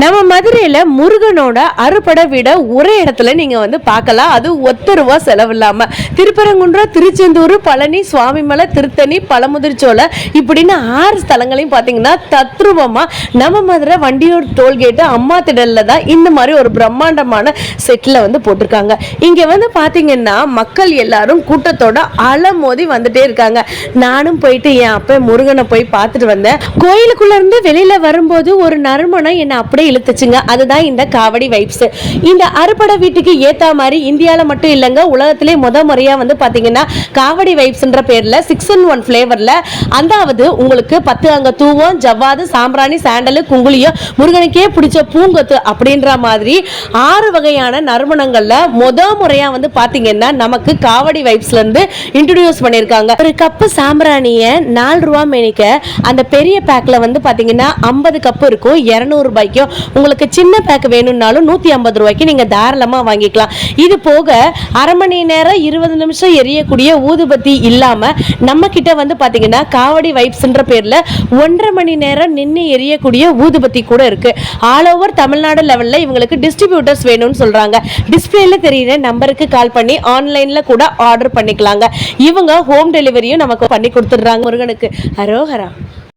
நம்ம மதுரையில முருகனோட அறுபடை விட ஒரே இடத்துல நீங்க வந்து பார்க்கலாம். அது ₹1 செலவு இல்லாம திருப்பரங்குன்றம், திருச்செந்தூர், பழனி, சுவாமிமலை, திருத்தணி, பழமுதிர்ச்சோலை இப்படின்னு 6 ஸ்தலங்களையும் பார்த்தீங்கன்னா தத்ரூபமா நம்ம மதுரை வண்டியூர் டோல்கேட்டு அம்மா திடல்ல தான் இந்த மாதிரி ஒரு பிரம்மாண்டமான செட்டில் வந்து போட்டிருக்காங்க. இங்க வந்து பார்த்தீங்கன்னா மக்கள் எல்லாரும் கூட்டத்தோட அலமோதி வந்துட்டே இருக்காங்க. நானும் போயிட்டு என் அப்ப முருகனை போய் பார்த்துட்டு வந்தேன். கோயிலுக்குள்ள இருந்து வெளியில வரும்போது ஒரு நறுமணம் என்ன அப்படியே இழுத்துச்சுங்க. அதுதான் இந்த காவடி வைப்ஸ். இந்த அறுபடை வீட்டுக்கு ஏத்த மாதிரி இந்தியால மட்டும் இல்லங்க, உலகத்திலே முறையா வந்து பாத்தீங்கன்னா காவடி வைப்ஸ்ன்ற பேர்ல 6-in-1 ஃபிளேவர்ல, அதாவது உங்களுக்கு 10 அங்க தூவம், ஜவ்வாது, சாம்பிராணி, சாண்டல், குங்குளியம், முருகனுக்கே பிடிச்ச பூங்கொத்து அப்படின்ற மாதிரி 6 வகையான நறுமணங்கள்ல முறையா வந்து பாத்தீங்கன்னா நமக்கு காவடி வைப்ஸ்ல இருந்து இன்ட்ரோடியூஸ் பண்ணிருக்காங்க. ஒரு கப்பு சாம்பிராணிய ₹4 மேனிக்க அந்த பெரிய பேக்ல வந்து பாத்தீங்கன்னா 50 கப்பு இருக்கும். ₹200. உங்களுக்கு சின்ன பேக் வேணும்னாலும் ₹150 நீங்க தாராளமா வாங்கிக்கலாம். இது போக அரை மணி நேரம் 20 நிமிஷம் எரியக்கூடிய ஊதுபத்தி இல்லாம நம்ம கிட்ட வந்து பாத்தீங்கன்னா காவடி வைப்ஸ்ன்ற பேர்ல 1.5 மணி நேரம் நின்று எரியக்கூடிய ஊதுபத்தி கூட இருக்கு. ஆல் ஓவர் தமிழ்நாடு லெவல்ல இவங்களுக்கு டிஸ்ட்ரிபியூட்டர்ஸ் வேணும்னு சொல்றாங்க. டிஸ்பிளேல தெரியுற நம்பருக்கு கால் பண்ணி ஆன்லைன்ல கூட ஆர்டர் பண்ணிக்கலாங்க. இவங்க ஹோம் டெலிவரியும் நமக்கு பண்ணி கொடுத்துடுறாங்க. முருகனுக்கு அரோகரா.